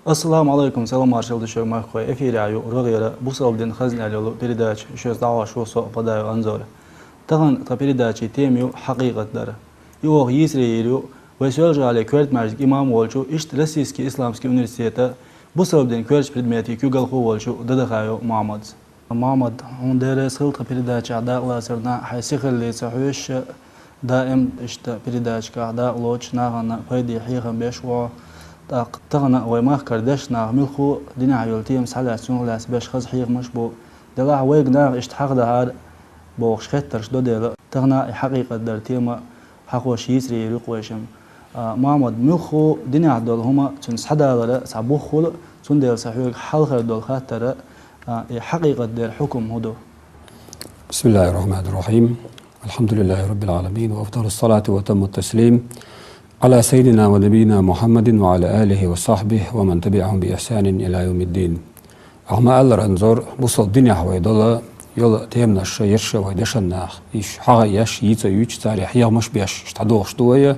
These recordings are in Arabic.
Assalamu alaikum, salam marshal şu mahkoy efirayı rogera bu sabden khazn alolu передач şu dava şu so padayo anzor. Tağın ta передачи temiyu haqiqatları. Yoq Yisrail ve söylejale kvert marjik imam olçu ist Rossiyski İslamski Üniversitete bu sabden kvert предмети kügal olçu dadaxayo Muhammad. Muhammad on ders hıl ta передача adaqla sırna haysiqli sahuş daim işte передачка adaqloç nağana faydi hiqan beş wa تغنى وما كردشنا ملخو دنا عيولتيم سالاسيون لاس باش خز حيق مش بو دلا ويغنا اشتحق ده هاد بو خشترش دو دلا تغنى حقيقة درتيم حقوش يسري رقوشم محمد ملخو دنا دول هما تن صدا ولا صبو خول تن دل صحيح حلقة دول خاطر حقيقة در حكم هدو. بسم الله الرحمن الرحيم. الحمد لله رب العالمين وأفضل الصلاة وتم التسليم على سيدنا ونبينا محمد وعلى آله وصحبه ومن تبعهم بإحسان إلى يوم الدين. أما الله أنظر بوصل الدنيا حويدلا يلا تيمنا الشيرش ويدشنا إيش حاجة يش يتا يوش تاريخ يا مش بيش اشتدوش شوية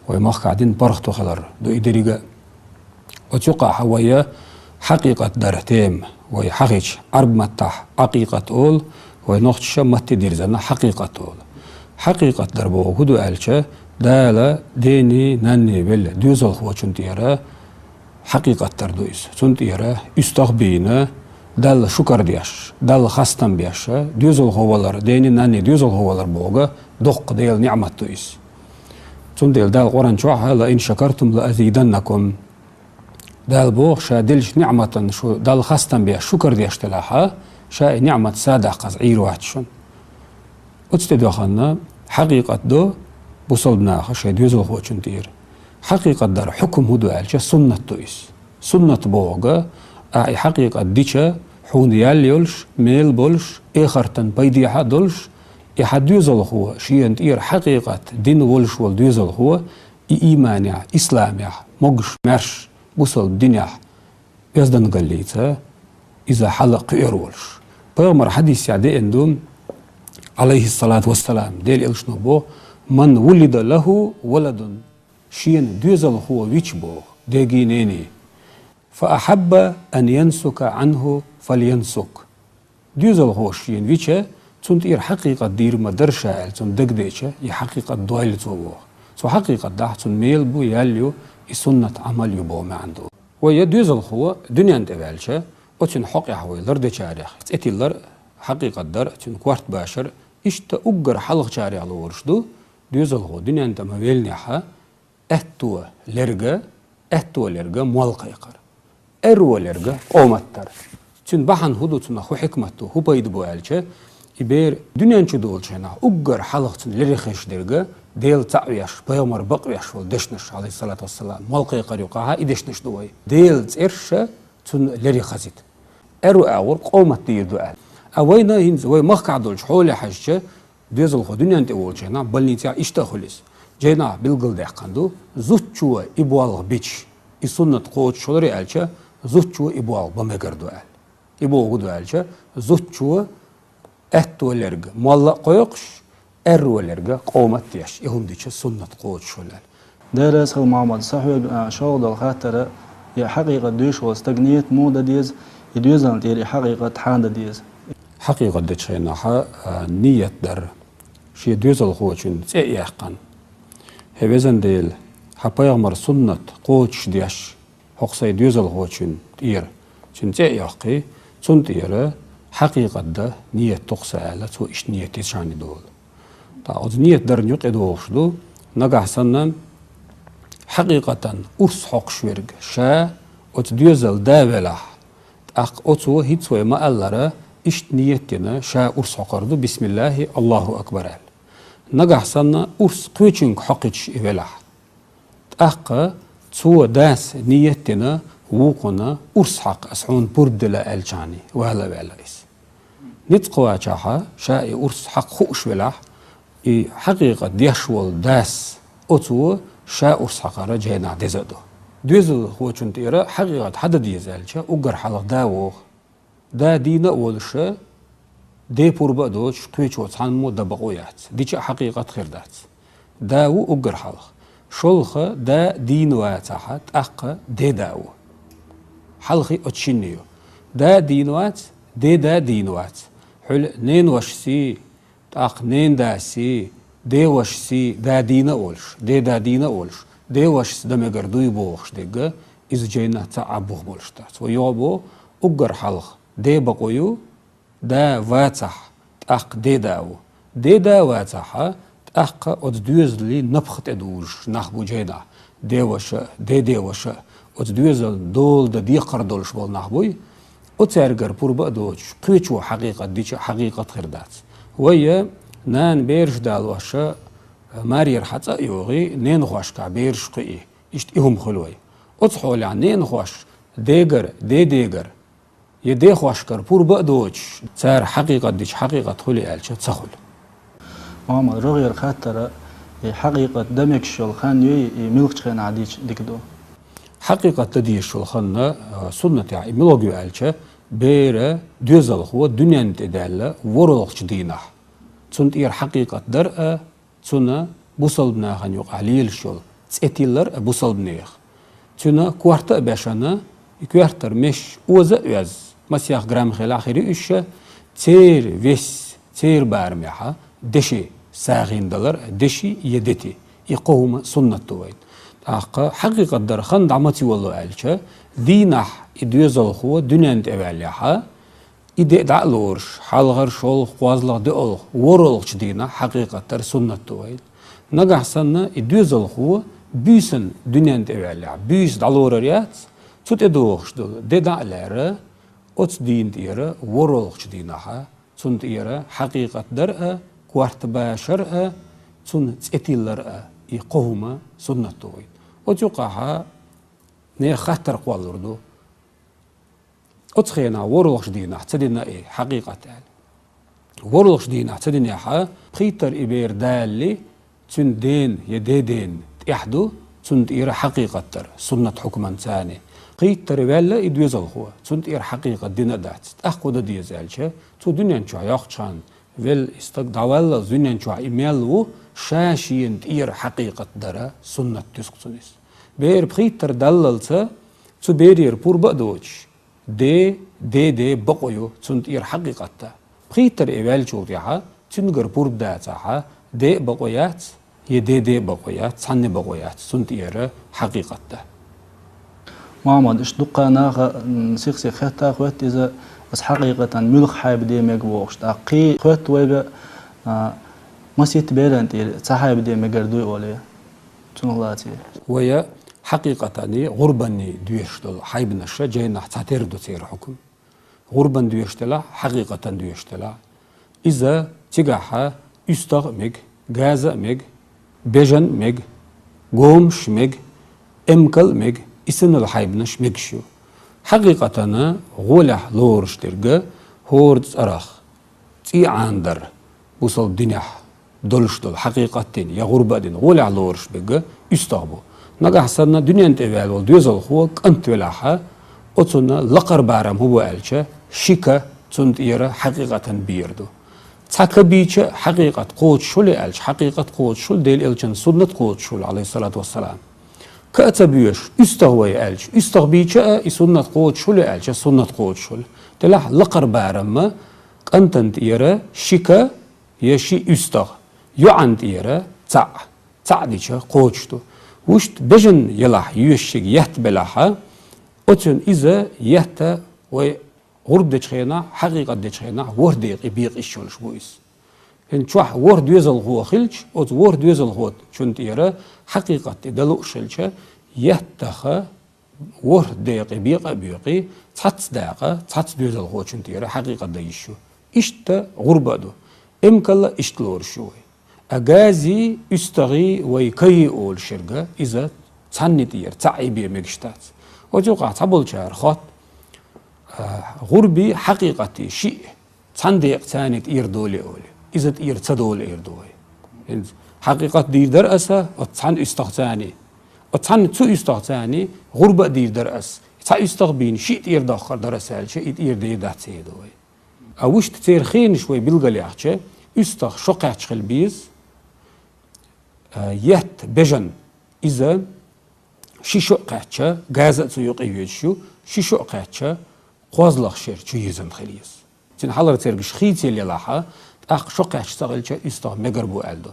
ويمخ قاعدين برختو خلر دو إدريجا وتوقع حوية حقيقة درتيم ويحقيش عرب متح حقيقة أول وينخش مت ديرزنا حقيقة أول حقيقة دربو هدو ألشة دالا ديني ناني بل دوزل خو چونتيرا حقيقة تردويس چونتيرا استغبينا دال شكر دياش دال خاستن بياش دوزل خوالر ديني ناني دوزل خوالر بوغا دوق ديال نعمت دويس چونديل دال قران چوحا لئن شكرتم لأزيدنكم دال بوغ شا دلش نعمة شو دال خاستن بياش شكر دياش تلاحا شا نعمة سادة قز عير واحد اتستدو خانا حقيقة دو بوصلنا خشيد يزل هو چونتير حقيقة دار حكم هدو ألشة سنة تويس سنة بوغا أي حقيقة ديشة حون ياليولش ميل بولش إخرتن بيديحة دولش إحد يزل هو شيئن تير حقيقة دين ولش والديزل هو إيمانيا إسلاميا مغش مرش بوصل دينيا يزدن قليتا إذا حلق إيرولش بيغمر حديث يعدي اندوم عليه الصلاة والسلام ديل إلشنو بو من ولد له ولد شين دوزل هو ويشبو ديجينيني فأحب أن ينسك عنه فلينسك دوزل هو شين ويشة تنتير حقيقة دير ما درشا تن دقديشة هي حقيقة دويل توبو سو حقيقة ده تن ميل بو ياليو يسنة عمل يبو ما عنده ويا دوزل هو دنيا انتبالشة وتن حقي حوي لر دي شاريخ اتي لر حقيقة در تن كوارت باشر اشتا اقر حلق شاري على ورشدو دوزل هو دنيا انت ما بيلنيحا اتوا لرجا موالقا يقر اروا لرجا قومتر تن بحن هدو تن خو حكمتو هو بايد بو الچه يبير دنيا انچو دولچنا اقر حلق تن لريخش درجا ديل تعويش بيومر بقويش ودشنش عليه الصلاة والسلام موالقا يقر يقاها يدشنش دوي ديل ترشا تن لريخزيت ارو اور قومت دير دوال اوينا هنز وي مخ دولچ حول حجه دوزل خو دنيا انت اولچنا بلنيتيا اشتخلس جينا بلغل دهقاندو زوتچو ابوال بيچ يسنت قوت شولري الچا زوتچو ابوال بمگردو ال ابو غدو الچا زوتچو اتولرگ مولا قويقش ارولرگ قومت ياش يهم ديچ سنت قوت شولال درس خل محمد صحيح شغل الخاطر يا حقيقة دوش واستغنيت مودة ديز يدوزن تيري حقيقة حاند ديز حقيقة دتشيناها نية در شي دوزل خوچن تيقان هبزن ديل حبايغمر سنة قوچ دياش حقسي دوزل خوچن تير چن تيقي چون تيرا حقيقة ده نية تقسى على تو اش نية تشاني دول تا اوز نية در نيوت ادوشدو نغاحسنن حقيقة ارس حقش ورگ شا اوت دوزل دابلح اق اوتو هيتسوي ما اللره إشت نيتنا شا أرس حقردو بسم الله الله أكبر نجح سنة أرس قوچنك حقيتش إبلاح تأقى تسوى داس نيتنا وقنا أرس حق أسعون بردلا الجاني وهلا بلايس نتقوى جاها شا أرس حق خوش بلاح حقيقة ديشوال داس أتو شا أرس حق رجينا ديزادو دوزل هو چونتيرا حقيقة حدا ديزالشا أقر حلق داوغ دا دينا أولشة دي بوربا دوش قويش وطحان مو دبقويات ديش حقيقة خير دات داو أقر حلق شلخة دا دين واتحت أقا دي داو حلقي أتشينيو دا دينوات دا دينوات حل نين وشسي تاق نين داسي دي وشسي دا دينا أولش دا دينا أولش دي وشس دم يقردوي بوخش ديگه إذا جينا تعبوه بولشتات ويوبو أقر حلق دي بقويو دا واتح تاق دا واتح تاق أتدوزلي نبخت أدولش نحبو جينا دي وش أتدوزل دول دا دي قردولش بول نحبوي أتسارقر بوربا دوش قيتشو حقيقة ديش حقيقة خردات ويا نان بيرش دال وشا مارير حتى يوغي نين خوش كا بيرش قئي إشت إهم خلوي أتحول عن نين خوش ديگر يدي خوش كر بوربا دوش تسار حقيقة ديش حقيقة خلي ألشا تسخل محمد رغير خاطر حقيقة دمك شول خان يوي ملك خان عديش ديكدو حقيقة تدي الشلخنا سنة يعني ملوجي ألشة بيرة دوزل هو دنيا نتدالة ورلخش دينه تنت إير حقيقة درء تنا بوصل بناخن يقع ليل شول تأتيلر بوصل بناخ تنا كوارتا باشنا كوارتر مش وزا وز مسيح جرام خيل آخري إيش تير بارميحة دشي ساغين دلر دشي يدتي يقوم سنة توين حقيقة در خند عمتي والله ألشة دينح إدوزل هو دنيا نتقبلها إدي دعلورش حالغر شول قوازلغ دقلغ ورلغش دينا حقيقة در سنة توين نجح سنة إدوزل هو بيسن دنيا نتقبلها بيس دعلور ريات تut edoogs de da'lere ots dient ere worolgs dinaha sunt ere haqiqat dar'a kwart bashar'a sun etilar'a I qawma sunnatoid otuqaha ne khatar qwalurdu ots khina worolgs dinah tadina haqiqat worolgs dinah tadina ha khitar iber dalli sun den yededen ihdu sunt ere haqiqatar sunnat hukman thani قيت تريبالا يدوزل هو تنت إير حقيقة دينا دات أخذ دي زالشة تو دنيا شو يخشان ويل استقداولا دنيا شو إيميلو شاشين إير حقيقة درا سنة تسقطنيس بير بخيت تردللت تو بيرير بور بدوش دي بقيو تنت إير حقيقة تا بخيت تريبال شو تيها تنقر بور بداتها دي بقيات يدي بقيات صن بقيات تنت إير حقيقة تا محمد إيش دقنا سيخ خطة خوات إذا بس حقيقة ملخ حاب دي مجووش تقي خوات ويبا مسيت بيرنت صحاب دي مجردوي ولا تنغلاتي ويا حقيقة غربني دويشتل حيبنا الشجعين تعتير دو تير حكم غربن دويشتلا حقيقة دويشتلا إذا تجاها يستغ مج جازا مج بيجن مج قومش مج امكل مج إسن الحيبنش مكشو حقيقة غولح لورش ترجع هورد أراخ تي عندر وصل الدنيا دولش دول حقيقتين يا غربة دين غولح لورش بيجا يستقبو نجح سنة دنيا انتبال والدوزل هو أنت ولاها أتصنع لقر بارم هو ألشة شيكا تنت إيرا حقيقة بيردو تاكبيش حقيقة قوت شول ألش حقيقة قوت شول ديل إلشن سنة قوت شول عليه الصلاة والسلام كأتبيش استغوي ألش استغبيشة سنة قوت شول ألش سنة قوت شول تلاح لقر بارم أنتنت إيرا شيكا يشي استغ يعنت إيرا تع ديشة قوت شتو وشت بجن يلاح يوشيك يهت بلاحة أتن إذا يهت وغرب ديشخينا حقيقة ديشخينا ورديق يبيق إشولش بويس إن شوح ورد يزل هو خلش أو ورد يزل هو شنت يرى حقيقة دلو شلشة يهتخ ورد ديق بيقي تحت داقة تحت يزل هو شنت يرى حقيقة ديشو إشت غربة دو إمكلا إشتلور شوي أجازي استغي ويكي أول شرقة إذا تسنت ير تعيبي مجشتات وجوقع تبول شهر خط غربي حقيقتي شيء تسنديق تانيت إير دولي أولي إذا إير تدول إير دوي حقيقة دير درأسة وتسان استغتاني وتسان تو استغتاني غربة دير درأس تا استغبين شيء إير داخل درسال شيء إير دي داتي دوي أوش تير خين شوي بالغليعشة استغ شقعش خلبيز يهت بجن إذا شيشو قاتشا غازة سويق يوشو شيشو قاتشا قوازلق شير شو يزن خليس تن حلر ترجش خيتي اللي لاحا أخ شو قاتش تغلشة يستغ مجربو ألدو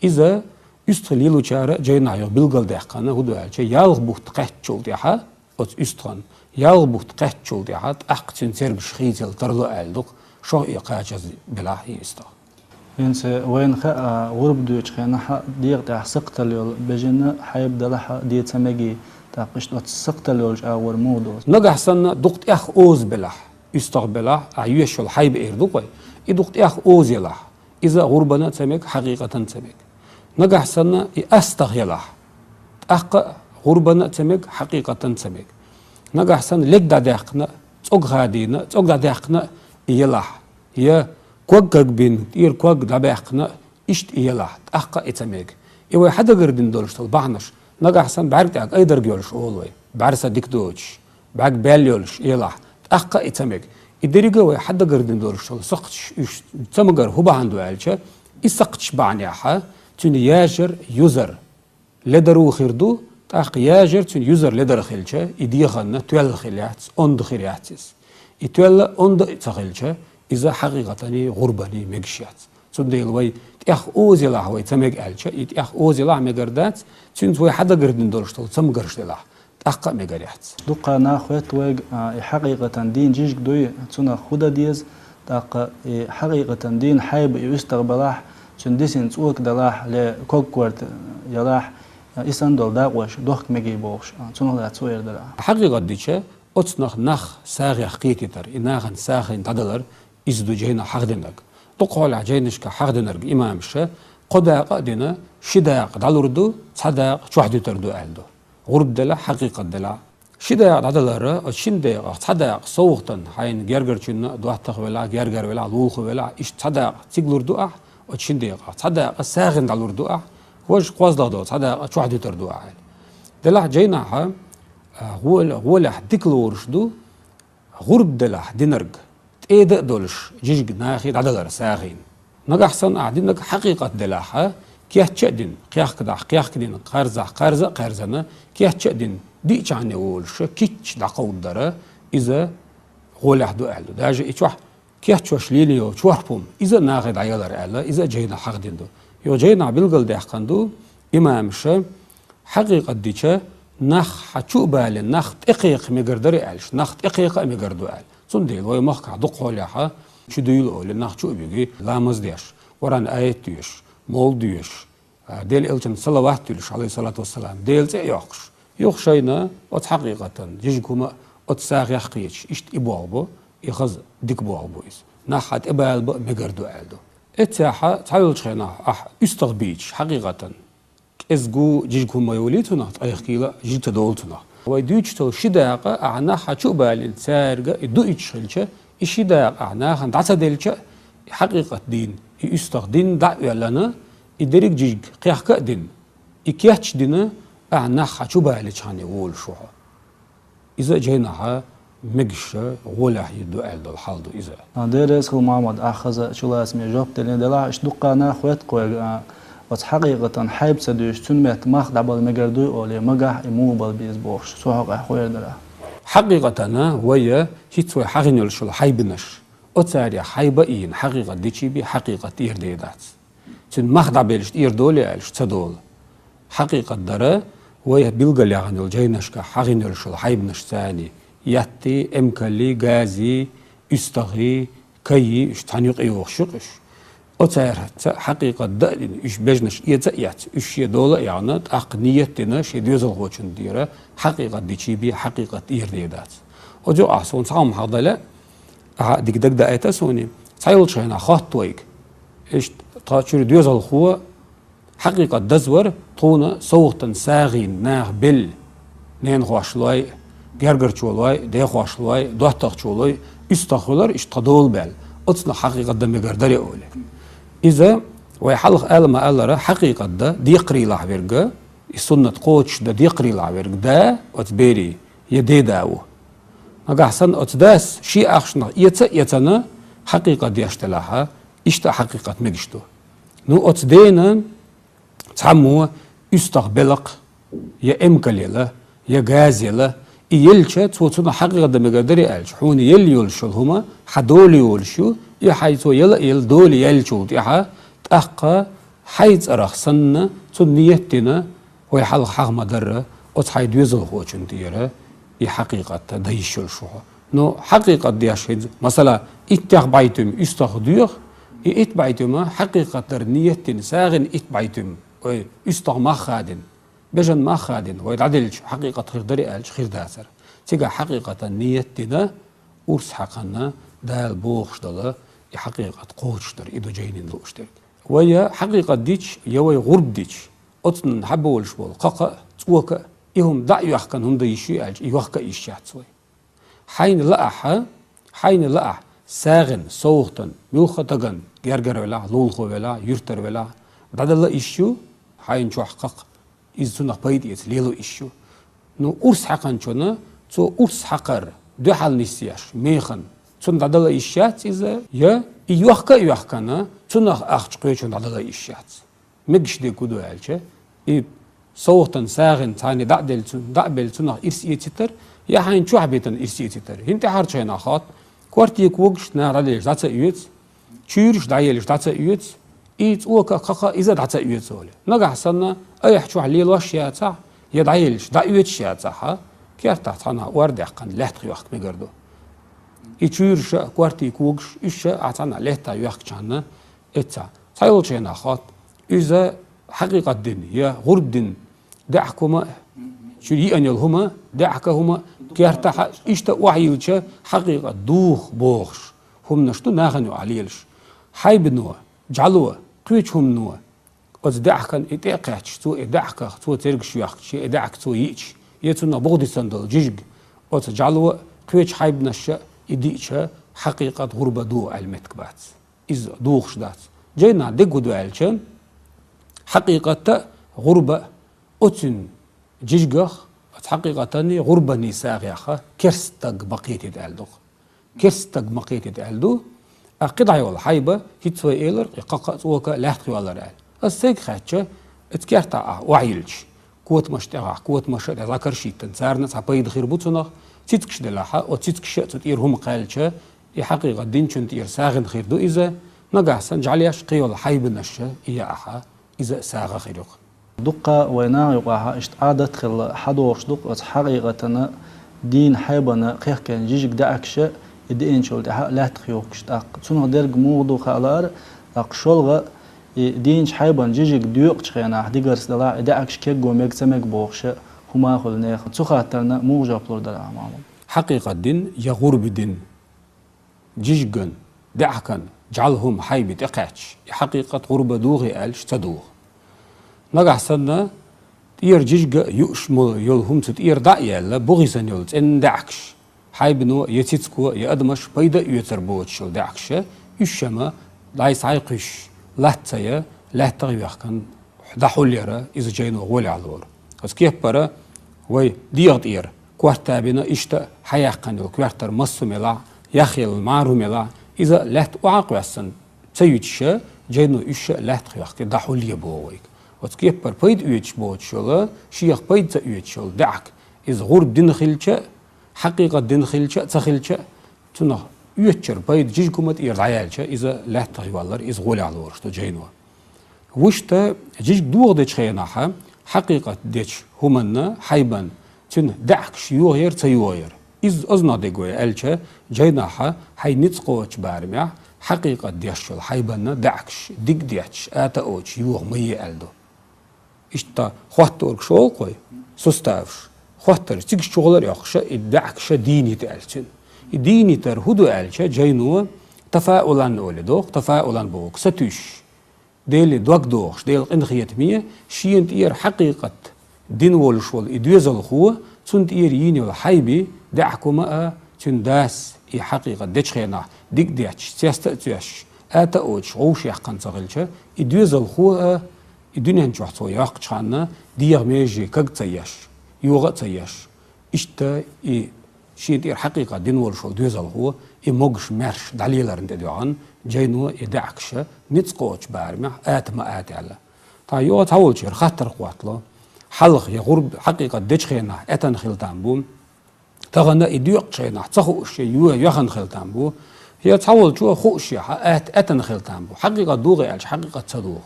إذا يستغليلو شارع جينا يو بلغل دهقنا هدو ألشة يالغ بوت قاتشول ديها أت يستغن يالغ بوت قاتشول ديها أخ تن ترجش خيتي الترلو ألدو شو يقاتش بلا يستغ ينسى وين خا غرب دوش خينا ح ديق تاع سقط اليول بجنا حيب دلها دي تسمجي تاقش دوت سقط اليول أول مودو نجح سنة دقت أخ أوز بلح يستقبله عيوش الحيب إردوقي يدقت أخ أوز يلح إذا غربنا تسمك حقيقة تسمك نجح سنة أستغيله أخ غربنا تسمك حقيقة تسمك نجح سنة لك دقنا تأج هادينا تأج دقنا يلح هي كوج بين ير كوج دبقنا إشت يلح أخ إتسمك إيوه حدا قردين دولش طلبعناش نجح سنة بعرف أيدر جولش أولوي بعرف ديك دوتش بعك باليولش يلح أخ إتسمك الدرجة واحد قردين دورش سقطش تمجر هو عنده عالشة يسقطش بعنيها تون ياجر يوزر لدرو خيردو تاق ياجر تون يوزر لدر خلشة يديخنا توال خليات أند خلياتس يتوال أند تخلشة إذا حقيقة غرباني مجشيات تون ديلوي تأخ أوزي له هو تمج عالشة يتأخ أوزي له مجردات تون واحد قردين دورش تمجرش له أقا مجريات. دقة ناخوت وج حقيقة دين جيش دوي تنا خدا ديز دقة حقيقة دين حيب يستقبله تندسين تسوق دلاح لكوكورت يلاح إسندول داقوش دوخ مجي بوش تنا لا تسوير دلاح. حقيقة ديشة أتصنخ نخ ساغي حقيقتر إناخن ساخين تدلر إزدو جينا حقدنك. دقة على جينش كحقدنك إمامشة قدا قدنا شداق دلوردو صداق شوحدو تردو أهلدو. غرب دلا حقيقة دلا شدا عدلارة شندا صدا صوغتن حين جرجرشنا دوحتخ ولا جرجر ولا لوخ ولا إيش صدا تيجلور دوع وشندا صدا ساغن دلور دوع وش قواز دو صدا شو حد تردوع دلا جينا هو له تيجلورش دو غرب دلا دينرج تيد دولش جيج ناخي عدلارة ساغين نجح صن عدينك حقيقة دلا كيه تشدين قياخ كدين قارزنا كيه تشدين دي جاني ولش كيتش دقود درا إذا غول حدو أهلو داجي إيشوح كيه تشوش ليليو تشوحبهم إذا ناخد عيالر أهلا إذا جينا حق ديندو يو جينا بالقل ديحقندو إمامش حقيقة ديشة نخ حتشو بالي نخ تقيق مقردري أهلش نخ تقيق مقردو أهل صنديل وي مخك دقو ليحا شو ديلو لنخ شو بيجي لامز ديش وران آيت ديش مول ديش ديل إلتن صلوات ديش عليه الصلاة والسلام ديل تيوخش يوخشينا أت حقيقة جيجكما أت ساغي حقيقش إشت إبوالبو يخز ديك بوالبو إس ناحت إبالبو مقردو ألدو إتساحة تعالوا شخينا استغبيش حقيقة إزجو جيجكما يوليتنا أيخيلا جيت دولتنا ويدوشتو شداقة أعنا حتشو بالين سارقة يدويتش خلشة الشداقة أعنا خندعتا ديلشة حقيقة دين يستخدم دعوة لنا يدرك جيج قيحك دين يكيحش دينا أعنا حتشو بالي شاني غول شوها إذا جيناها مجشة غوله يدو أهل الحال دو إذا ديرس هو محمد أخذ شو لازم يجوب تلين دلا إيش دقنا خوات قوي بس حقيقة حيب سدوش تنمت ماخد عبال مجردو أولي مجح إموبال بيزبوش سوحق خوير دلا حقيقة أنا ويا هيتسوي حقيني لشو حيبنش أتساري حيبقين حقيقة ديشي بي حقيقة إيرديدات تن ماخد عبالش إيردولي ألش تدول حقيقة درا ويا بيلقى لغن الجينشكا حقيني لشو حيبنش ثاني ياتي امكالي غازي استغي كي اشتانيق ايوخشقش أتسار حقيقة دالين إيش بجنش يتأيات إيش يدولة يعني أقنيتنا شيء ديوزل غوشن ديرة حقيقة ديشي بي حقيقة إيرديدات وجو أحسون صام هذا ديك دك دايتا سوني سايلش هنا خاط ويك إيش تاشر ديوزل خو حقيقة دزور طونا صوتا ساغين ناغ بل نين خواشلوي جرجر شولوي ده خواشلوي دوحتق شولوي استخولر إيش تدول بال أتصل حقيقة دم جردري أولي إذا ويحلق قال ما قال له حقيقة ده ديقري لعبرجة السنة قوتش ده ديقري لعبرجة ده أتبري يدي داو نجح سن أتداس شيء أخشنا يتنا حقيقة دي أشتلاها إشتا حقيقة مجشتو نو أتدينا تعمو استقبلق يا إمكاليلا يا غازيلا يلشة توصلنا حقيقة دمجدري ألش حون يل يلشوا هما حدول يلشوا يحيث يل دول يلشوا يها تأقى حيث أرخصنا تنيتنا ويحل حق مدرة أتحيد يزل هو جنديرة يحقيقة دايشل شو نو حقيقة دياشيد مثلا إتياق بايتم استخدير إتبايتم حقيقة در نيتين ساغن إتبايتم استخ ما خادن بجن ما خادن ويدعدلش حقيقة خير دري ألش خير داسر تيجا حقيقة نيتنا ورس حقنا دال بوخش دلا حقيقة قوش در إدو جاينين لوش در ويا حقيقة ديش يوي غرب ديش أتن حبولش بول قاقا توكا إهم دعيو يحكن هم ديشي ألش يوحكا إيشيات سوي حين لأح ساغن صوغتن ميوخطغن جرجر ولا لولخو ولا يرتر ولا دادلا إيشيو حين شو حقق إزتنا بايد يت ليلو إيشيو نو أرس حقن شونا تو أرس حقر دو حال نسياش ميخن تون دادلا إيشيات إذا يا يوحكنا تون أخش قيشون دادلا إيشيات مجش دي كودو ألشة صوتن ساغن تاني دعبل تون إرسية تتر يا حين شو حبيتن إرسية تتر هنت حارشين أخات كوارتي كوجش ناراليش داتا يوت تشيرش دايلش داتا يوت إيت أوكا قاقا إذا داتا يوت سولي نجح سنة أي حشو عليل وشياتا يدعيلش دا يوت شياتا ها كيرتا تانا ورد يحقن لحت يوحك مقردو إتشيرش كوارتي كوجش إيش أعطانا لحتا يوحك جانا إتا تايلشين أخات إذا حقيقة الدين هي غرب دين دعكما شو يأنيلهما دعكهما كيرتا إشتا وعيلشة حقيقة دوخ بوخش هم نشتو ناغنو عليلش حيبنوا جعلوا قويتهم نوا از دعكن إتاقيتش تو إدعكا تو ترقش يحكش إدعك تو ييتش يتونا بغدي سندل جيجg از جعلوا قويتش حيبنش إديتش حقيقة غربة دو علمتك بات إز دوخش دات جينا دقو دو علشان حقيقة غربة أتن جيجغ حقيقة غربة نساغيخة كرستق بقيت يتعلدو كرستق بقيت يتعلدو قطعي والحيبة هيتسوي إيلر يقاقات وكا لاحتقي والرال السيق خاتشة اتكارتا وعيلش قوة مشتاق قوة مشتاق ذاكر شيتن سارنا سابايد خير بوتسونا تيتكش دلاحة وتيتكش تطير هم قالشة يحقيقة دين تير ساغن خير دو إذا نقاسن جعلياش قي والحيبة نشة إيا أحا إذا ساغ خيرق دقة وينا يقعها اشتعادت خل حدوش دق حقيقة دين حيبنا قيح كان جيجك دعكشة إدين شولت لا تخيوكش تاق تسون درج موضوع خالار أقشلغ دينش حيبان جيجك ديوق تخينا ديجرس دلا دعكش كيجو ميك سمك بوخش هما خلنا تسخاتنا موجب لور دلا معهم حقيقة الدين يغرب الدين جيجن دعكن جعلهم حيبة إقاتش حقيقة غربة دوغي ألش تدوغ نجح سنة تير جيجك يشمل يلهم تير دعيا بغيسن يلت إن دعكش حيبنو يتيتكو يأدمش بيدا يتربوتشو دعكشة يشما لايس عايقش لاتايا لا تغيوخكن دحوليرا إذا جاينو غولي علور بس كيف برا وي ديغت إير كوارتابينا إشتا حياقن الكوارتر مصو ملا يخيل المعرو ملا إذا لا تقعق واسن تسيوتشا جاينو إشا لا تغيوخكن دحوليا بوويك بس كيف بر بيد يوتش بوتشولا شيخ بيد يوتشول دعك إذا غرب دين خلشا حقيقة دين خلشة تخلشة تنه يتشر بايد جيجكمت يرعيالشة إذا لا تغيوالر إذا غولي على ورشتو جينوا وشتا جيج دوغ ديش خيناها حقيقة ديش همنا حيبان تن دعك شيوغير تيوغير إذ أزنا ديقوي ألشة جيناها حي نتقوش بارميع حقيقة ديشل حيبان دعكش ديك ديش آتا أوش يوغ مي ألدو إشتا خواتورك شول قوي سستافش خاطر تيجي شغلر يخشى الدعكشة ديني تألشن ديني تر هدو ألشة جاينوا تفاؤلا أولدوك تفاؤلا بوك ستوش ديل دوك دوخش ديل انخيت مية شين تير حقيقة دين والشول إدوزل خو تون تير يني والحيبي دعكو ما تون داس إي حقيقة ديش خينا ديك ديش سيستأتوش آتا أوش غوش يحقن صغلشة إدوزل خو الدنيا نجوحتو ياقش خانا دير ميجي كاك تياش يوغا تياش إشتا إي شين تير حقيقة دين والشول دوزل هو إي موغش مرش دليلر ندعان جاينو إدعكشة نتسقوش بارمع آت ما آت على تا يوغا تاولشير خاطر قواتلو حلق يغرب حقيقة ديش خينا اتن خلتان بو تغنى إديوق شينا تخو شيء يخن خلتان بو هي تحول شو خو شيء اتن خلتان بو حقيقة دوغي علش حقيقة تصدوغ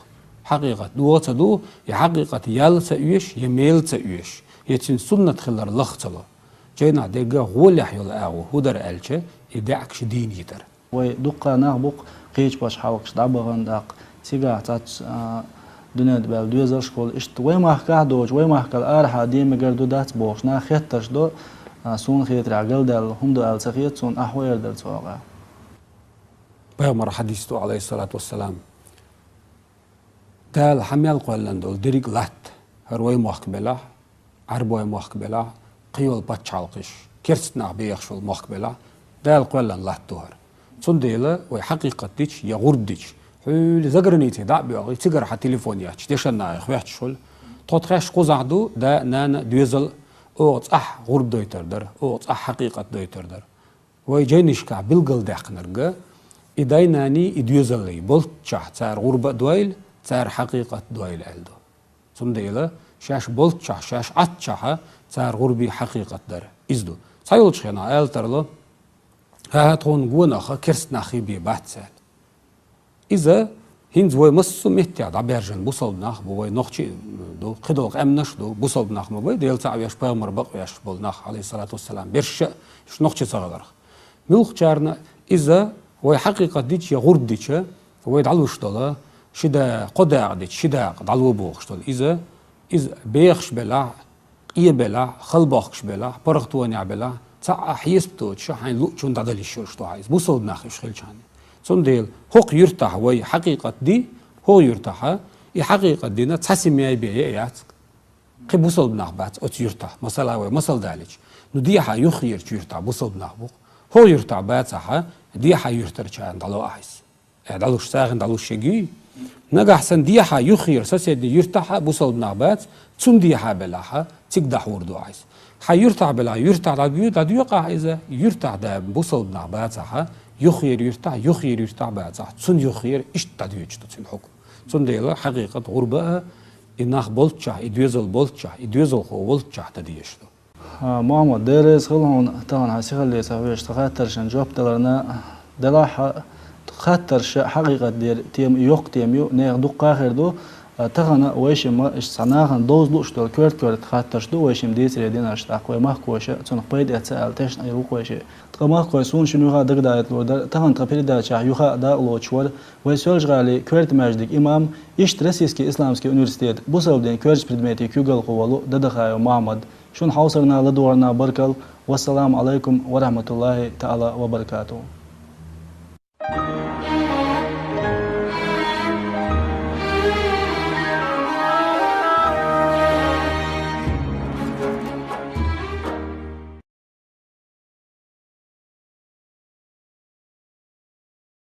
حقيقة دوغ تصدوغ هي حقيقة يال سأيش يميل سأيش يتين سنة خلر لخصلو جينا ديجا غول يحيول اغو هدر الچه يدعكش دين يتر وي دقا نغبق قيش باش حاوكش دعبغن داق سيغا تات دنيا دبال دوزر شكول اشت وي محكا دوج وي محكا ارحا ديم گردو دات بوش نا خيتش دو سون خيت راجل دل هم دو ال سخيت سون احوير دل سوغا بيغمر حديث عليه الصلاة والسلام دال حميل قولن دول دريق لات هروي محكبلا عربوي محكبلا قيول باتشالقش كرستنا بيخشول محكبلا دال قولن لات دوهر سون ديلا وي حقيقة ديش يغرب ديش حول زغرنيتي دا بيغي تيغر ح تليفونياتش ديشنا يخويات شول توتخش قوزعدو دا نان دوزل اوت غرب دويتردر اوت حقيقة دويتردر وي جينيشكا بلغل داقنرغا إدايناني إديوزلي بولتشا تار غربة دويل تار حقيقة دويل ألدو ثم ديلا شاش بولتشا شاش عتشا تار غربي حقيقة در إزدو سايولش خينا ألترلو هاتون غوناخا كرسناخي بي باتسال إذا هنز وي مسو مهتياد عبيرجن بوصلناخ بوي نوخشي دو قدوق أمنش دو بوصلناخ مبوي ديل تعويش بيغمر بقويش بولناخ عليه الصلاة والسلام بيرش يش نوخشي صغلرخ ملوخ جارنا إذا وي حقيقة ديش يغرب ديش وي دعلوش دولا شدا قداع ديش شدا دعلو بوخش دولا إذا بيخش بلا إيه بلا خلباخش بلا برغتوانيع بلا تاع حيسبتو تشحن لوتشون دعدلي شو عايز بوصلناخ يش خلشاني صنديل هوق يرتاح وي حقيقة دي هو يرتاح إي حقيقة دينا تحسم ياي بيعيات قي بوصل بناخبات أو يرتاح مثلا وي مثل دالج نديها يخير يرتاح بوصل بناخبوق هو يرتاح باتها ديها يرتر كان دالو أحس دالوش ساغن دالوش شجي نجا حسن ديها يخير سسيد يرتاح بوصل بناخبات تون ديها بلاها تقدح وردو عايز حيرتاح بلا يرتاح دابيو داديوقع إذا يرتاح دا بوصل بناخباتها يخير يرتاح بعد تون يخير إيش تدويج تون حكم تون ديلا حقيقة غربة إنها بولتشة إدويزل بولتشة إدويزل هو بولتشة تديش محمد ديرز خلون طبعا هسيخل لي سويش تخاطرشن جواب دلنا دلاح خاطرش حقيقة دير تيم يوق تيميو نيغ دق آخر دو تغنى ويشم إش صناعن دوز لوش دول كورت خاطرش دو ويشم ديسري دينا اشتاق ويماخ كوشة تون قيد اتسأل تشن ايرو كوشة تقماخ كويسون شنو غا دق دايت لو تغن تقبيل دايتشا يوخا دا لوچور ويسولج غالي كورت ماجدك إمام إش روسيسكي إسلامسكي университет بوسل دين كورت предметي كيوغل قوالو ددخايو محمد شون حوصرنا لدورنا بركل والسلام عليكم ورحمة الله تعالى وبركاته